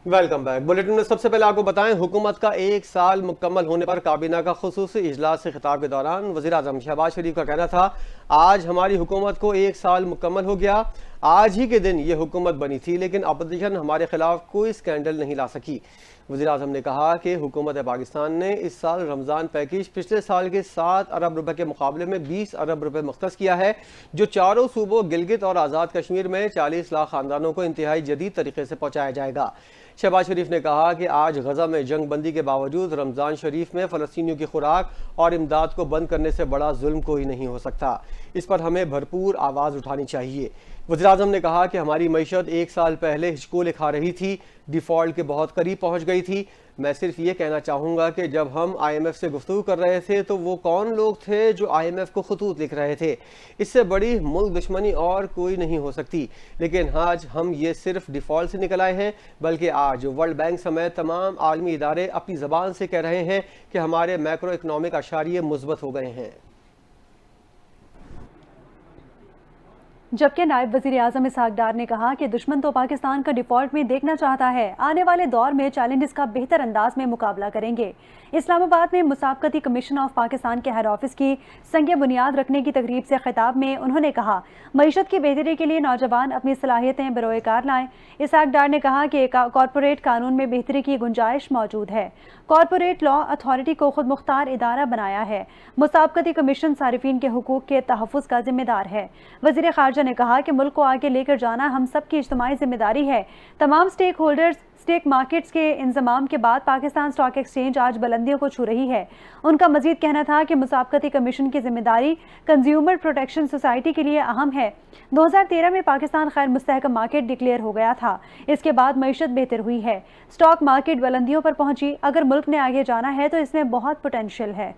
Welcome back. Bulletin میں سب سے پہلے آپ کو بتائیں، حکومت کا 1 سال مکمل ہونے پر کابینہ کا خصوصی اجلاس سے خطاب کے دوران وزیراعظم شہباز شریف کا کہنا تھا، آج ہماری حکومت کو 1 سال مکمل ہو گیا۔ آج ہی کے دن یہ حکومت بنی تھی، لیکن اپوزیشن ہمارے خلاف کوئی سکینڈل نہیں لا سکی۔ وزیراعظم نے کہا کہ حکومت پاکستان نے اس سال رمضان پیکیج پچھلے سال کے 7 ارب روپے کے مقابلے میں 20 ارب روپے مختص کیا ہے، جو چاروں صوبوں گلگت اور آزاد کشمیر میں 40 لاکھ خاندانوں کو انتہائی جدید طریقے سے پہنچایا جائے گا۔ شہباز شریف نے کہا کہ آج غزہ میں جنگ بندی کے باوجود رمضان شریف میں فلسطینیوں کی خوراک اور امداد کو بند کرنے سے بڑا ظلم کوئی نہیں ہو سکتا، اس پر ہمیں بھرپور آواز اٹھانی چاہیے۔ وزیراعظم نے کہا کہ ہماری معیشت 1 سال پہلے ہچکولے کھا رہی تھی، ڈیفالٹ کے بہت قریب پہنچ گئی تھی۔ میں صرف یہ کہنا چاہوں گا کہ جب ہم آئی ایم ایف سے گفتگو کر رہے تھے تو وہ کون لوگ تھے جو آئی ایم ایف کو خطوط لکھ رہے تھے؟ اس سے بڑی ملک دشمنی اور کوئی نہیں ہو سکتی۔ لیکن آج ہم یہ صرف ڈیفالٹ سے نکل آئے ہیں، بلکہ آج ورلڈ بینک سمیت تمام عالمی ادارے اپنی زبان سے کہہ رہے ہیں کہ ہمارے میکرو اکنامک اشاریے مثبت ہو گئے ہیں۔ جبکہ نائب وزیر اعظم اسحاق ڈار نے کہا کہ دشمن تو پاکستان کا ڈیفالٹ میں دیکھنا چاہتا ہے، آنے والے دور میں چیلنجز کا بہتر انداز میں مقابلہ کریں گے۔ اسلام آباد میں مسابقتی کمیشن آف پاکستان کے ہیڈ آفس کی سنگ بنیاد رکھنے کی تقریب سے خطاب میں انہوں نے کہا، معیشت کی بہتری کے لیے نوجوان اپنی صلاحیتیں بروئے کار لائیں۔ اسحاق ڈار نے کہا کہ کارپوریٹ قانون میں بہتری کی گنجائش موجود ہے۔ کارپوریٹ لا اتھارٹی کو خود مختار ادارہ بنایا ہے۔ مسابقتی کمیشن صارفین کے حقوق کے تحفظ کا ذمہ دار ہے۔ وزیر خارجہ نے کہا کہ ملک کو آگے لے کر جانا ہم سب کی اجتماعی ذمہ داری ہے۔ تمام سٹیک ہولڈرز سٹیک مارکیٹس کے انضمام کے بعد پاکستان اسٹاک ایکسچینج آج بلندیوں کو چھو رہی ہے۔ ان کا مزید کہنا تھا کہ مسابقتی کمیشن کی ذمہ داری کنزیومر پروٹیکشن سوسائٹی کے لیے اہم ہے۔ 2013 میں پاکستان خیر مستحکم مارکیٹ ڈکلیئر ہو گیا تھا، اس کے بعد معیشت بہتر ہوئی ہے، اسٹاک مارکیٹ بلندیوں پر پہنچی۔ اگر ملک نے آگے جانا ہے تو اس میں بہت پوٹینشیل ہے۔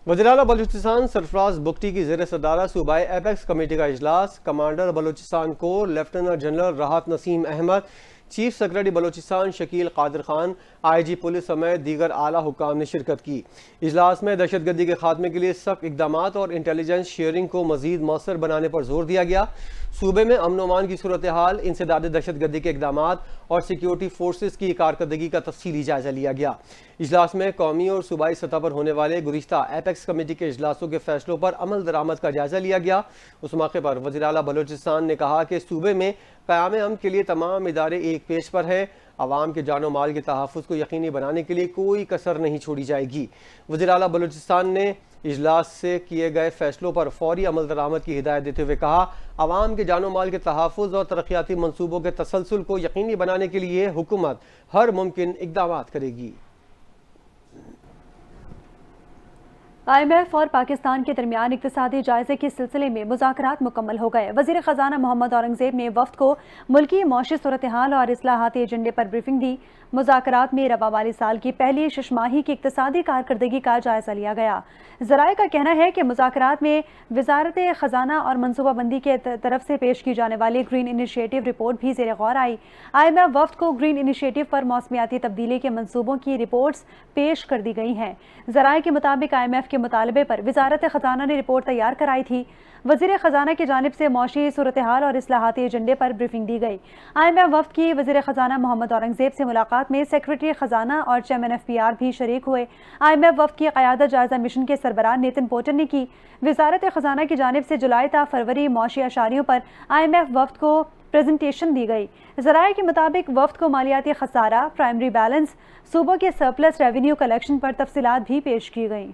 وزیراعلیٰ بلوچستان سرفراز بگٹی کی زیر صدارت صوبائی ایپیکس کمیٹی کا اجلاس، کمانڈر بلوچستان کور لیفٹیننٹ جنرل راحت نسیم احمد، چیف سیکرٹری بلوچستان شکیل قادر خان، آئی جی پولیس سمیت دیگر اعلیٰ حکام نے شرکت کی۔ اجلاس میں دہشت گردی کے خاتمے کے لیے سخت اقدامات اور انٹیلیجنس شیئرنگ کو مزید مؤثر بنانے پر زور دیا گیا۔ صوبے میں امن و امان کی صورتحال، انسداد دہشت گردی کے اقدامات اور سیکیورٹی فورسز کی کارکردگی کا تفصیلی جائزہ لیا گیا۔ اجلاس میں قومی اور صوبائی سطح پر ہونے والے گزشتہ ایپیکس کمیٹی کے اجلاسوں کے فیصلوں پر عمل درآمد کا جائزہ لیا گیا۔ اس موقع پر وزیراعلیٰ بلوچستان نے کہا کہ صوبے میں قیام امن کے لیے تمام ادارے ایک پیج پر ہیں، عوام کے جان و مال کے تحفظ کو یقینی بنانے کے لیے کوئی کسر نہیں چھوڑی جائے گی۔ وزیراعلیٰ بلوچستان نے اجلاس سے کیے گئے فیصلوں پر فوری عمل درآمد کی ہدایت دیتے ہوئے کہا، عوام کے جان و مال کے تحفظ اور ترقیاتی منصوبوں کے تسلسل کو یقینی بنانے کے لیے حکومت ہر ممکن اقدامات کرے گی۔ آئی ایم ایف اور پاکستان کے درمیان اقتصادی جائزے کے سلسلے میں مذاکرات مکمل ہو گئے۔ وزیر خزانہ محمد اورنگزیب نے وفد کو ملکی معاشی صورتحال اور اصلاحاتی ایجنڈے پر بریفنگ دی۔ مذاکرات میں رواں والی سال کی پہلی شش ماہی کی اقتصادی کارکردگی کا جائزہ لیا گیا۔ ذرائع کا کہنا ہے کہ مذاکرات میں وزارت خزانہ اور منصوبہ بندی کے طرف سے پیش کی جانے والی گرین انیشیٹو رپورٹ بھی زیر غور آئی۔ آئی ایم ایف وفد کو گرین انیشیٹو پر موسمیاتی تبدیلی کے منصوبوں کی رپورٹس پیش کر دی گئی ہیں۔ ذرائع کے مطابق آئی ایم ایف کے مطالبے پر وزارت خزانہ نے رپورٹ تیار کرائی تھی۔ وزیر خزانہ کی جانب سے معاشی صورتحال اور اصلاحاتی ایجنڈے پر بریفنگ دی گئی۔ آئی ایم ایف وفد کی وزیر خزانہ محمد اورنگزیب سے ملاقات میں سیکرٹری خزانہ اور چیئرمین ایف پی آر بھی شریک ہوئے۔ آئی ایم ایف وفد کی قیادت جائزہ مشن کے سربراہ نیتن پوٹن نے کی۔ وزارت خزانہ کی جانب سے جولائی تا فروری معاشی اشاریوں پر آئی ایم ایف وفد کو پریزنٹیشن دی گئی۔ ذرائع کے مطابق وفد کو مالیاتی خسارہ، پرائمری بیلنس، صوبوں کے سرپلس ریونیو کلیکشن پر تفصیلات بھی پیش کی گئیں۔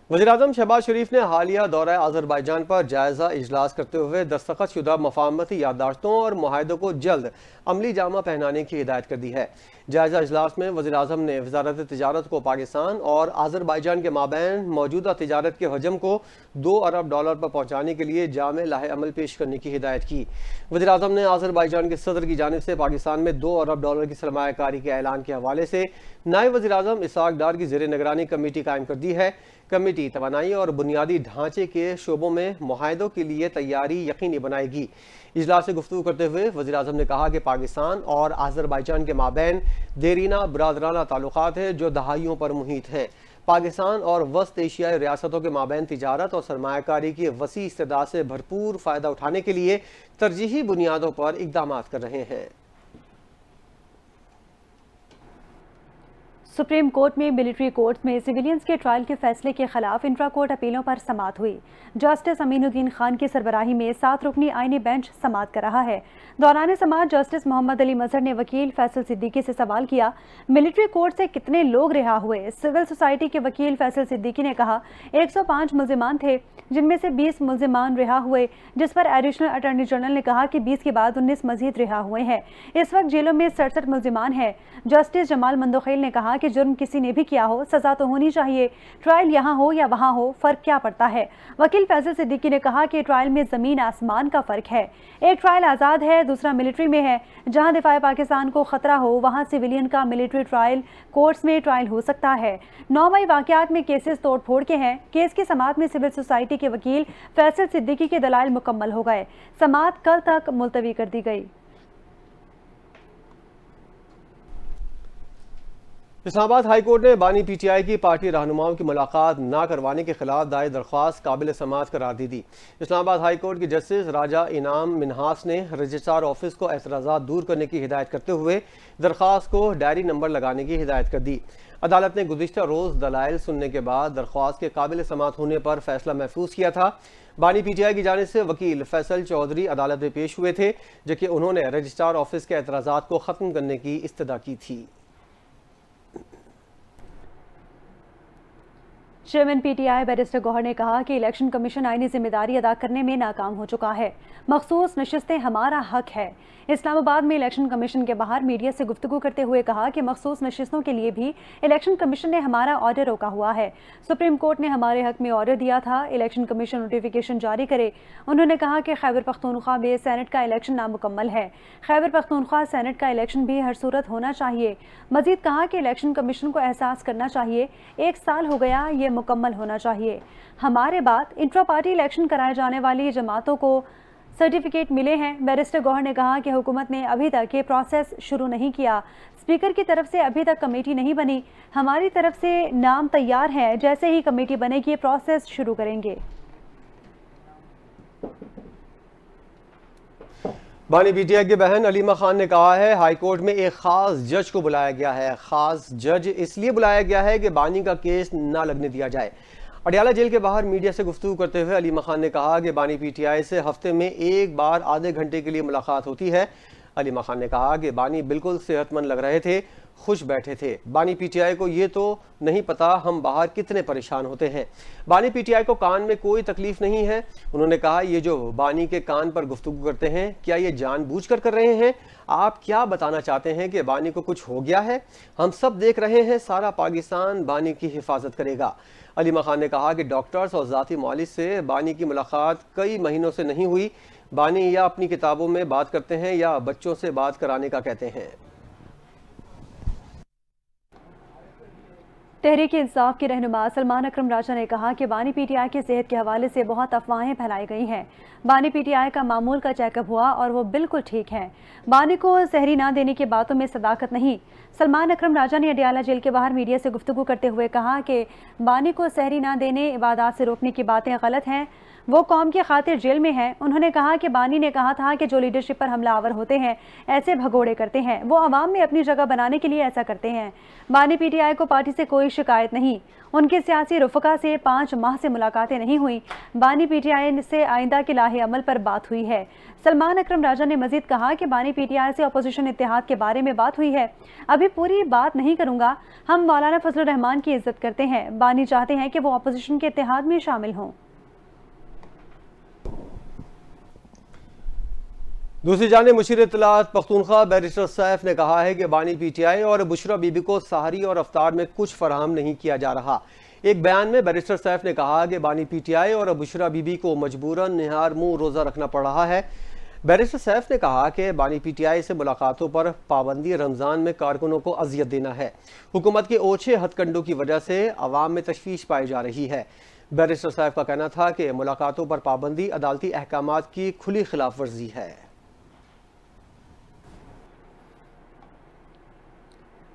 وزیراعظم شہباز شریف نے حالیہ دورہ آذربائیجان پر جائزہ اجلاس کرتے ہوئے دستخط شدہ مفاہمتی یادداشتوں اور معاہدوں کو جلد عملی جامہ پہنانے کی ہدایت کر دی ہے۔ جائزہ اجلاس میں وزیراعظم نے وزارت تجارت کو پاکستان اور آذربائیجان کے مابین موجودہ تجارت کے حجم کو $2 ارب پر پہنچانے کے لیے جامع لائحہ عمل پیش کرنے کی ہدایت کی۔ وزیراعظم نے آذربائیجان کے صدر کی جانب سے پاکستان میں $2 ارب کی سرمایہ کاری کے اعلان کے حوالے سے نائب وزیراعظم اسحاق ڈار کی زیر نگرانی کمیٹی قائم کر دی ہے۔ کمیٹی توانائی اور بنیادی ڈھانچے کے شعبوں میں معاہدوں کے لیے تیاری یقینی بنائے گی۔ اجلاس سے گفتگو کرتے ہوئے وزیراعظم نے کہا کہ پاکستان اور آذربائیجان کے مابین دیرینہ برادرانہ تعلقات ہیں جو دہائیوں پر محیط ہیں۔ پاکستان اور وسط ایشیائی ریاستوں کے مابین تجارت اور سرمایہ کاری کی وسیع استعداد سے بھرپور فائدہ اٹھانے کے لیے ترجیحی بنیادوں پر اقدامات کر رہے ہیں۔ سپریم کورٹ میں ملٹری کورٹس میں سویلینز کے ٹرائل کے فیصلے کے خلاف انٹرا کورٹ اپیلوں پر سماعت ہوئی۔ جسٹس امین الدین خان کی سربراہی میں 7 رکنی آئینی بینچ سماعت کر رہا ہے۔ دوران سماعت جسٹس محمد علی مظہر نے وکیل فیصل صدیقی سے سوال کیا، ملٹری کورٹ سے کتنے لوگ رہا ہوئے؟ سول سوسائٹی کے وکیل فیصل صدیقی نے کہا 105 ملزمان تھے، جن میں سے 20 ملزمان رہا ہوئے، جس پر ایڈیشنل اٹارنی جنرل نے کہا کہ 20 کے بعد 19 مزید رہا ہوئے ہیں۔ اس وقت جیلوں میں 67 ملزمان ہیں۔ جسٹس جمال مندوخیل نے کہا کہ جرم کسی نے بھی کیا ہو، سزا تو ہونی چاہیے، ٹرائل یہاں ہو یا وہاں ہو، فرق کیا پڑتا ہے؟ وکیل فیصل صدیقی نے کہا کہ ٹرائل میں زمین آسمان کا فرق ہے، ایک ٹرائل آزاد ہے، دوسرا ملٹری میں ہے۔ جہاں دفاع پاکستان کو خطرہ ہو وہاں سویلین کا ملٹری ٹرائل کورٹس میں ٹرائل ہو سکتا ہے۔ 9 مئی واقعات میں کیسز توڑ پھوڑ کے ہیں۔ کیس کی سماعت میں سول سوسائٹی کے وکیل فیصل صدیقی کے دلائل مکمل ہو گئے۔ سماعت کل تک ملتوی کر دی گئی۔ اسلام آباد ہائی کورٹ نے بانی پی ٹی آئی کی پارٹی رہنماؤں کی ملاقات نہ کروانے کے خلاف دائر درخواست قابل سماعت قرار دی۔ اسلام آباد ہائی کورٹ کی جسٹس راجہ انعام منہاس نے رجسٹرار آفس کو اعتراضات دور کرنے کی ہدایت کرتے ہوئے درخواست کو ڈائری نمبر لگانے کی ہدایت کر دی۔ عدالت نے گزشتہ روز دلائل سننے کے بعد درخواست کے قابل سماعت ہونے پر فیصلہ محفوظ کیا تھا۔ بانی پی ٹی آئی کی جانب سے وکیل فیصل چودھری عدالت میں پیش ہوئے تھے، جبکہ انہوں نے رجسٹرار آفس کے اعتراضات کو ختم کرنے کی استدعا کی تھی۔ Chairman P T I barrister Gohar نے کہا کہ الیکشن کمیشن آئینی ذمہ داری ادا کرنے میں ناکام ہو چکا ہے، مخصوص نشستیں ہمارا حق ہے۔ اسلام آباد میں الیکشن کمیشن کے باہر میڈیا سے گفتگو کرتے ہوئے کہا کہ مخصوص نشستوں کے لیے بھی الیکشن کمیشن نے ہمارا آرڈر روکا ہوا ہے۔ سپریم کورٹ نے ہمارے حق میں آرڈر دیا تھا، الیکشن کمیشن نوٹیفیکیشن جاری کرے۔ انہوں نے کہا کہ خیبر پختونخوا میں سینٹ کا الیکشن نامکمل ہے، خیبر پختونخوا سینٹ کا الیکشن بھی ہر صورت ہونا چاہیے۔ مزید کہا کہ الیکشن کمیشن کو احساس کرنا چاہیے 1 سال ہو گیا، یہ مکمل ہونا چاہیے۔ ہمارے بعد انٹرا پارٹی الیکشن کرائے جانے والی جماعتوں کو سرٹیفکیٹ ملے ہیں۔ بیرسٹر گوہر نے کہا کہ حکومت نے ابھی تک یہ پروسیس شروع نہیں کیا، اسپیکر کی طرف سے ابھی تک کمیٹی نہیں بنی، ہماری طرف سے نام تیار ہے، جیسے ہی کمیٹی بنے گی پروسیس شروع کریں گے۔ بانی پی ٹی آئی کی بہن علیمہ خان نے کہا ہے ہائی کورٹ میں ایک خاص جج کو بلایا گیا ہے۔ خاص جج اس لیے بلایا گیا ہے کہ بانی کا کیس نہ لگنے دیا جائے۔ اڈیالہ جیل کے باہر میڈیا سے گفتگو کرتے ہوئے علیمہ خان نے کہا کہ بانی پی ٹی آئی سے ہفتے میں ایک بار آدھے گھنٹے کے لیے ملاقات ہوتی ہے۔ علیمہ خان نے کہا کہ بانی بالکل صحت مند لگ رہے تھے، خوش بیٹھے تھے۔ بانی پی ٹی آئی کو یہ تو نہیں پتا ہم باہر کتنے پریشان ہوتے ہیں۔ بانی پی ٹی آئی کو کان میں کوئی تکلیف نہیں ہے۔ انہوں نے کہا یہ جو بانی کے کان پر گفتگو کرتے ہیں کیا یہ جان بوجھ کر رہے ہیں؟ آپ کیا بتانا چاہتے ہیں کہ بانی کو کچھ ہو گیا ہے؟ ہم سب دیکھ رہے ہیں، سارا پاکستان بانی کی حفاظت کرے گا۔ علیمہ خان نے کہا کہ ڈاکٹرز اور ذاتی معالج سے بانی کی ملاقات کئی مہینوں سے نہیں ہوئی۔ بانی یا اپنی کتابوں میں بات کرتے ہیں یا بچوں سے بات کرانے کا کہتے ہیں۔ تحریک انصاف کے رہنما سلمان اکرم راجہ نے کہا کہ بانی پی ٹی آئی کی صحت کے حوالے سے بہت افواہیں پھیلائی گئی ہیں۔ بانی پی ٹی آئی کا معمول کا چیک اپ ہوا اور وہ بالکل ٹھیک ہیں۔ بانی کو سحری نہ دینے کی باتوں میں صداقت نہیں۔ سلمان اکرم راجہ نے اڈیالہ جیل کے باہر میڈیا سے گفتگو کرتے ہوئے کہا کہ بانی کو سحری نہ دینے، عبادات سے روکنے کی باتیں غلط ہیں، وہ قوم کی خاطر جیل میں ہیں۔ انہوں نے کہا کہ بانی نے کہا تھا کہ جو لیڈرشپ پر حملہ آور ہوتے ہیں ایسے بھگوڑے کرتے ہیں، وہ عوام میں اپنی جگہ بنانے کے لیے ایسا کرتے ہیں۔ بانی پی ٹی آئی کو پارٹی سے کوئی شکایت نہیں، ان کے سیاسی رفقا سے 5 ماہ سے ملاقاتیں نہیں ہوئیں۔ بانی پی ٹی آئی سے آئندہ کے لاہے عمل پر بات ہوئی ہے۔ سلمان اکرم راجہ نے مزید کہا کہ بانی پی ٹی آئی سے اپوزیشن اتحاد کے بارے میں بات ہوئی ہے، ابھی پوری بات نہیں کروں گا۔ ہم مولانا فضل الرحمان کی عزت کرتے ہیں، بانی چاہتے ہیں کہ وہ اپوزیشن کے اتحاد میں شامل ہوں۔ دوسری جانب مشیر اطلاعات پختونخوا بیرسٹر سیف نے کہا ہے کہ بانی پی ٹی آئی اور بشرا بی بی کو سحری اور افطار میں کچھ فراہم نہیں کیا جا رہا۔ ایک بیان میں بیرسٹر سیف نے کہا کہ بانی پی ٹی آئی اور بشرا بی بی کو مجبوراً نہار منہ روزہ رکھنا پڑ رہا ہے۔ بیرسٹر سیف نے کہا کہ بانی پی ٹی آئی سے ملاقاتوں پر پابندی رمضان میں کارکنوں کو اذیت دینا ہے۔ حکومت کے اوچھے ہتھ کنڈوں کی وجہ سے عوام میں تشویش پائی جا رہی ہے۔ بیرسٹر سیف کا کہنا تھا کہ ملاقاتوں پر پابندی عدالتی احکامات کی کھلی خلاف ورزی ہے۔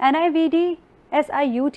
NIVD, SIUT,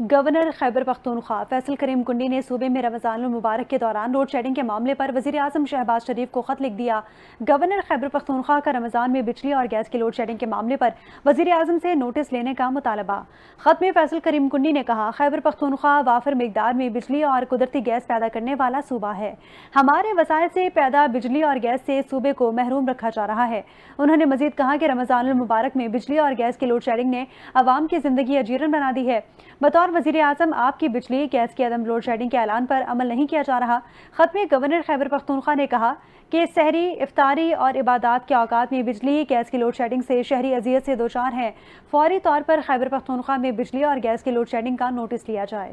governor Khyber Pakhtunkhwa Faisal کریم کنڈی نے صوبے میں رمضان المبارک کے دوران لوڈ شیڈنگ کے معاملے پر وزیر اعظم شہباز شریف کو خط لکھ دیا۔ گورنر خیبر پختونخوا کا رمضان میں بجلی اور گیس کی لوڈ شیڈنگ کے معاملے پر وزیر اعظم سے نوٹس لینے کا مطالبہ۔ خط میں فیصل کریم کنڈی نے کہا، خیبر پختونخوا وافر مقدار میں بجلی اور قدرتی گیس پیدا کرنے والا صوبہ ہے۔ ہمارے وسائل سے پیدا بجلی اور گیس سے صوبے کو محروم رکھا جا رہا ہے۔ انہوں نے مزید کہا کہ رمضان المبارک میں بجلی اور گیس کی لوڈ شیڈنگ نے عوام کی زندگی اجیرن بنا دی ہے۔ بطور وزیر اعظم آپ کی بجلی گیس کی عدم لوڈ شیڈنگ کے اعلان پر عمل نہیں کیا جا رہا۔ خط میں گورنر خیبر پختونخوا نے کہا کہ سحری، افطاری اور عبادات کے اوقات میں بجلی گیس کی لوڈ شیڈنگ سے شہری اذیت سے دوچار ہیں۔ فوری طور پر خیبر پختونخوا میں بجلی اور گیس کی لوڈ شیڈنگ کا نوٹس لیا جائے۔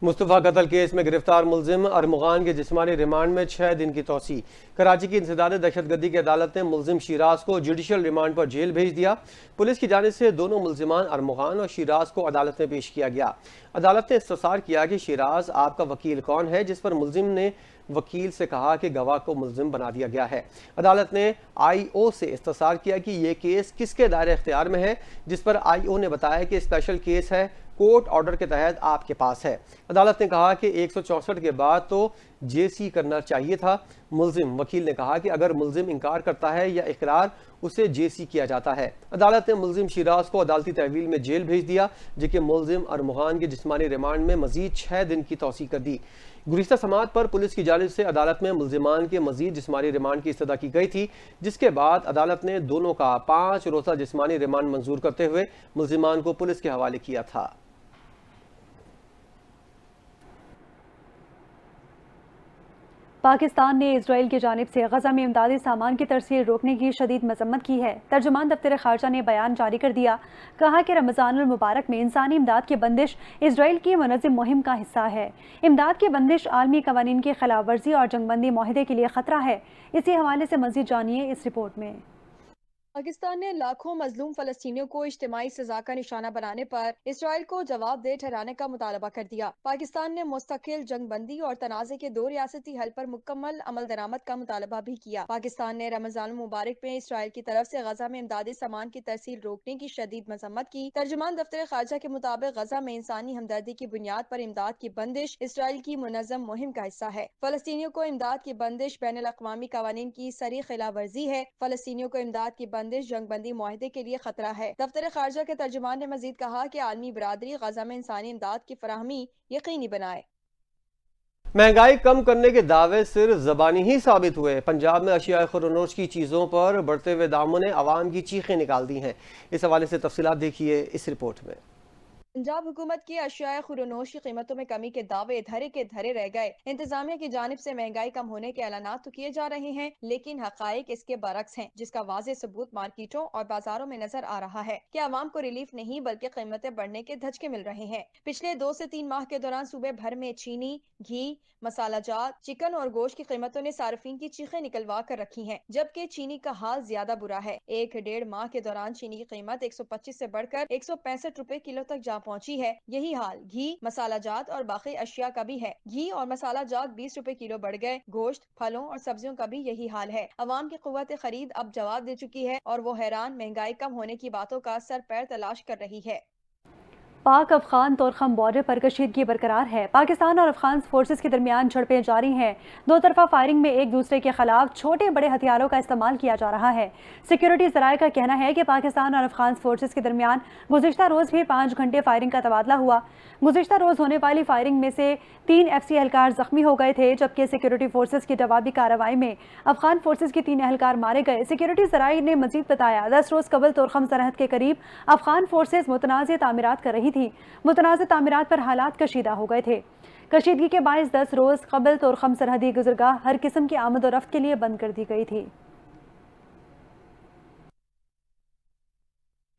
مصطفیٰ قتل کیس میں گرفتار ملزم ارمغان کے جسمانی ریمانڈ میں 6 دن کی توسیع۔ کراچی کی انسداد دہشت گردی کی عدالت نے ملزم شیراز کو جوڈیشل ریمانڈ پر جیل بھیج دیا۔ پولیس کی جانب سے دونوں ملزمان ارمغان اور شیراز کو عدالت میں پیش کیا گیا۔ عدالت نے استفسار کیا کہ شیراز آپ کا وکیل کون ہے، جس پر ملزم نے وکیل سے کہا کہ گواہ کو ملزم بنا دیا گیا ہے۔ عدالت نے آئی او سے استفسار کیا کہ یہ کیس کس کے دائرہ اختیار میں ہے، جس پر آئی او نے بتایا کہ اسپیشل کیس ہے، کورٹ آرڈر کے تحت آپ کے پاس ہے۔ عدالت نے کہا کہ 164 کے بعد تو جے سی کرنا چاہیے تھا۔ ملزم وکیل نے کہا کہ اگر ملزم انکار کرتا ہے یا اقرار، اسے جے سی کیا جاتا ہے۔ عدالت نے ملزم شیراز کو عدالتی تحویل میں جیل بھیج دیا، جبکہ ملزم ارمغان کے جسمانی ریمانڈ میں مزید 6 دن کی توسیع کر دی۔ گزشتہ سماعت پر پولیس کی جانب سے عدالت میں ملزمان کے مزید جسمانی ریمانڈ کی استدعا کی گئی تھی، جس کے بعد عدالت نے دونوں کا 5 روزہ جسمانی ریمانڈ منظور کرتے ہوئے ملزمان کو پولیس کے حوالے کیا تھا۔ پاکستان نے اسرائیل کی جانب سے غزہ میں امدادی سامان کی ترسیل روکنے کی شدید مذمت کی ہے۔ ترجمان دفتر خارجہ نے بیان جاری کر دیا، کہا کہ رمضان المبارک میں انسانی امداد کی بندش اسرائیل کی منظم مہم کا حصہ ہے۔ امداد کی بندش عالمی قوانین کی خلاف ورزی اور جنگ بندی معاہدے کے لیے خطرہ ہے۔ اسی حوالے سے مزید جانیے اس رپورٹ میں۔ پاکستان نے لاکھوں مظلوم فلسطینیوں کو اجتماعی سزا کا نشانہ بنانے پر اسرائیل کو جواب دہ ٹھہرانے کا مطالبہ کر دیا۔ پاکستان نے مستقل جنگ بندی اور تنازع کے 2 ریاستی حل پر مکمل عمل درآمد کا مطالبہ بھی کیا۔ پاکستان نے رمضان المبارک میں اسرائیل کی طرف سے غزہ میں امدادی سامان کی ترسیل روکنے کی شدید مذمت کی۔ ترجمان دفتر خارجہ کے مطابق غزہ میں انسانی ہمدردی کی بنیاد پر امداد کی بندش اسرائیل کی منظم مہم کا حصہ ہے۔ فلسطینیوں کو امداد کی بندش بین الاقوامی قوانین کی صریح خلاف ورزی ہے۔ فلسطینیوں کو امداد کی بندش جنگ بندی معاہدے کے لیے خطرہ ہے۔ دفتر خارجہ کے ترجمان نے مزید کہا کہ عالمی برادری غزہ میں انسانی امداد کی فراہمی یقینی بنائے۔ مہنگائی کم کرنے کے دعوے صرف زبانی ہی ثابت ہوئے۔ پنجاب میں اشیاء خوردنوش کی چیزوں پر بڑھتے ہوئے داموں نے عوام کی چیخیں نکال دی ہیں۔ اس حوالے سے تفصیلات دیکھیے اس رپورٹ میں۔ پنجاب حکومت کی اشیاء خوردنوش کی قیمتوں میں کمی کے دعوے دھرے کے دھرے رہ گئے۔ انتظامیہ کی جانب سے مہنگائی کم ہونے کے اعلانات تو کیے جا رہے ہیں، لیکن حقائق اس کے برعکس ہیں، جس کا واضح ثبوت مارکیٹوں اور بازاروں میں نظر آ رہا ہے کہ عوام کو ریلیف نہیں بلکہ قیمتیں بڑھنے کے دھچکے مل رہے ہیں۔ پچھلے 2 سے 3 ماہ کے دوران صوبے بھر میں چینی، گھی، مسالہ جات، چکن اور گوشت کی قیمتوں نے صارفین کی چیخیں نکلوا کر رکھی ہیں، جبکہ چینی کا حال زیادہ برا ہے۔ 1.5 ماہ کے دوران چینی کی قیمت 125 سے بڑھ کر 165 روپے کلو تک جا پہنچی ہے۔ یہی حال گھی، مسالہ جات اور باقی اشیاء کا بھی ہے۔ گھی اور مسالہ جات 20 روپے کلو بڑھ گئے۔ گوشت، پھلوں اور سبزیوں کا بھی یہی حال ہے۔ عوام کی قوت خرید اب جواب دے چکی ہے اور وہ حیران مہنگائی کم ہونے کی باتوں کا سر پیر تلاش کر رہی ہے۔ پاک افغان طورخم بارڈر پر کشیدگی برقرار ہے۔ پاکستان اور افغان فورسز کے درمیان جھڑپیں جاری ہیں۔ 2 طرفہ فائرنگ میں ایک دوسرے کے خلاف چھوٹے بڑے ہتھیاروں کا استعمال کیا جا رہا ہے۔ سیکیورٹی ذرائع کا کہنا ہے کہ پاکستان اور افغان فورسز کے درمیان گزشتہ روز بھی 5 گھنٹے فائرنگ کا تبادلہ ہوا۔ گزشتہ روز ہونے والی فائرنگ میں سے 3 FCA اہلکار زخمی ہو گئے تھے، جبکہ سیکیورٹی فورسز کی جوابی کارروائی میں افغان فورسز کے 3 اہلکار مارے گئے۔ سیکیورٹی ذرائع نے مزید بتایا، 10 روز قبل طورخم سرحد کے قریب افغان فورسز متنازع تعمیرات کر رہی تھی۔ متنازع تعمیرات پر حالات کشیدہ ہو گئے تھے۔ کشیدگی کے باعث 10 روز قبل طورخم سرحدی گزرگاہ ہر قسم کی آمد و رفت کے لیے بند کر دی گئی تھی۔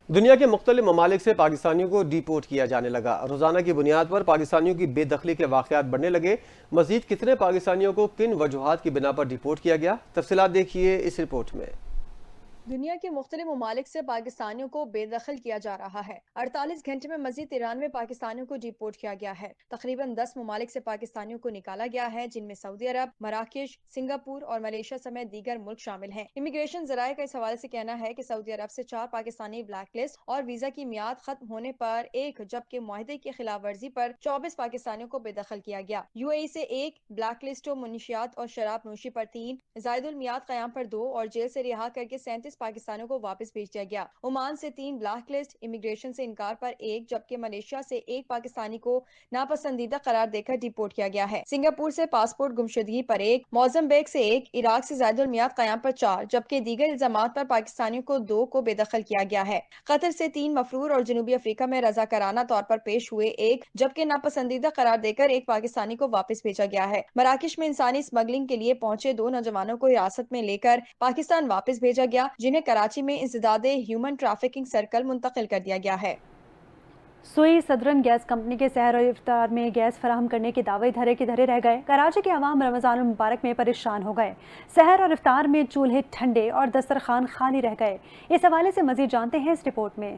دنیا کے مختلف ممالک سے پاکستانیوں کو ڈی پورٹ کیا جانے لگا۔ روزانہ کی بنیاد پر پاکستانیوں کی بے دخلی کے واقعات بڑھنے لگے۔ مزید کتنے پاکستانیوں کو کن وجوہات کی بنا پر ڈی پورٹ کیا گیا، تفصیلات دیکھیے اس رپورٹ میں۔ دنیا کے مختلف ممالک سے پاکستانیوں کو بے دخل کیا جا رہا ہے۔ 48 گھنٹے میں مزید 93 پاکستانیوں کو ڈیپورٹ کیا گیا ہے۔ تقریباً 10 ممالک سے پاکستانیوں کو نکالا گیا ہے، جن میں سعودی عرب، مراکش، سنگاپور اور ملیشیا سمیت دیگر ملک شامل ہیں۔ امیگریشن ذرائع کا اس حوالے سے کہنا ہے کہ سعودی عرب سے 4 پاکستانی بلیک لسٹ اور ویزا کی میعاد ختم ہونے پر 1 جبکہ معاہدے کی خلاف ورزی پر 24 پاکستانیوں کو بے دخل کیا گیا۔ UAE سے 1 بلیک لسٹ و منشیات اور شراب نوشی پر 3 زائد المیعاد قیام پر 2 اور جیل سے رہا کر کے 37 پاکستانیوں کو واپس بھیج دیا گیا۔ عمان سے 3 بلیک لسٹ، امیگریشن سے انکار پر 1 جبکہ ملیشیا سے 1 پاکستانی کو ناپسندیدہ قرار دے کر ڈیپورٹ کیا گیا ہے۔ سنگاپور سے پاسپورٹ گمشدگی پر 1، موزمبیق سے 1، عراق سے زائد المیعاد قیام پر 4 جبکہ دیگر الزامات پر پاکستانیوں کو 2 کو بے دخل کیا گیا ہے۔ قطر سے 3 مفرور اور جنوبی افریقہ میں رضاکارانہ طور پر پیش ہوئے 1 جبکہ ناپسندیدہ قرار دے کر 1 پاکستانی کو واپس بھیجا گیا ہے۔ مراکش میں انسانی اسمگلنگ کے لیے پہنچے 2 نوجوانوں کو حراست میں لے کر پاکستان واپس بھیجا گیا، جنہیں کراچی میں انسداد ہیومن ٹریفکنگ سرکل منتقل کر دیا گیا ہے۔ سوئی سدرن گیس کمپنی کے سحر اور افطار میں گیس فراہم کرنے کے دعوے دھرے کے دھرے رہ گئے۔ کراچی کے عوام رمضان المبارک میں پریشان ہو گئے۔ سحر اور افطار میں چولہے ٹھنڈے اور دسترخوان خالی رہ گئے۔ اس حوالے سے مزید جانتے ہیں اس رپورٹ میں۔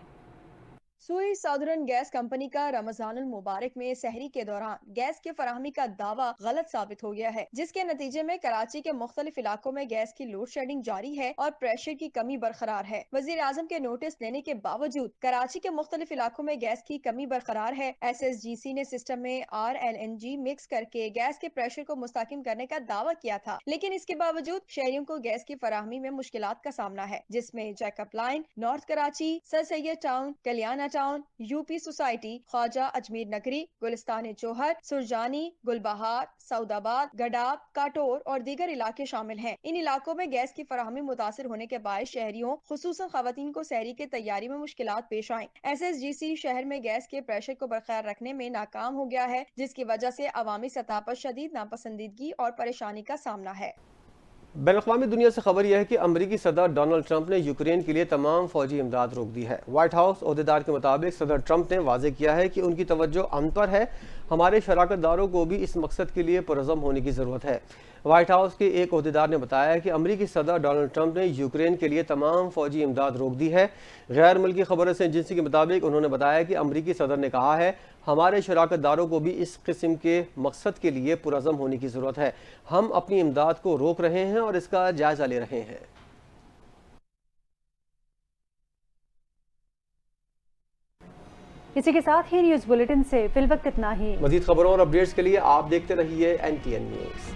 سوئی سادرن گیس کمپنی کا رمضان المبارک میں سحری کے دوران گیس کی فراہمی کا دعویٰ غلط ثابت ہو گیا ہے، جس کے نتیجے میں کراچی کے مختلف علاقوں میں گیس کی لوڈ شیڈنگ جاری ہے اور پریشر کی کمی برقرار ہے۔ وزیر اعظم کے نوٹس دینے کے باوجود کراچی کے مختلف علاقوں میں گیس کی کمی برقرار ہے۔ SSGC نے سسٹم میں RLNG مکس کر کے گیس کے پریشر کو مستحکم کرنے کا دعویٰ کیا تھا، لیکن اس کے باوجود شہریوں کو گیس کی فراہمی میں مشکلات کا سامنا ہے، جس میں جیک اپ لائن، نارتھ کراچی، سر سید ٹاؤن، کلیانہ ٹاؤن، UP سوسائٹی، خواجہ اجمیر نگری، گلستان جوہر، سرجانی، گل بہار، سعود آباد، گڈاب، کاٹور اور دیگر علاقے شامل ہیں۔ ان علاقوں میں گیس کی فراہمی متاثر ہونے کے باعث شہریوں خصوصاً خواتین کو سحری کی تیاری میں مشکلات پیش آئیں۔ SSGC شہر میں گیس کے پریشر کو برقرار رکھنے میں ناکام ہو گیا ہے، جس کی وجہ سے عوامی سطح پر شدید ناپسندیدگی اور پریشانی کا سامنا ہے۔ بین الاقوامی دنیا سے خبر یہ ہے کہ امریکی صدر ڈونلڈ ٹرمپ نے یوکرین کے لیے تمام فوجی امداد روک دی ہے۔ وائٹ ہاؤس عہدیدار کے مطابق صدر ٹرمپ نے واضح کیا ہے کہ ان کی توجہ امن پر ہے، ہمارے شراکت داروں کو بھی اس مقصد کے لیے پرعزم ہونے کی ضرورت ہے۔ وائٹ ہاؤس کے ایک عہدیدار نے بتایا کہ امریکی صدر ڈونلڈ ٹرمپ نے یوکرین کے لیے تمام فوجی امداد روک دی ہے۔ غیر ملکی خبر رساں ایجنسی کے مطابق انہوں نے بتایا کہ امریکی صدر نے کہا ہے ہمارے شراکت داروں کو بھی اس قسم کے مقصد کے لیے پرعزم ہونے کی ضرورت ہے، ہم اپنی امداد کو روک رہے ہیں اور اس کا جائزہ لے رہے ہیں۔ اسی کے ساتھ ہی نیوز بلیٹن سے فی الوقت اتنا ہی۔ مزید خبروں اور اپڈیٹس کے لیے آپ دیکھتے رہیے NTN نیوز۔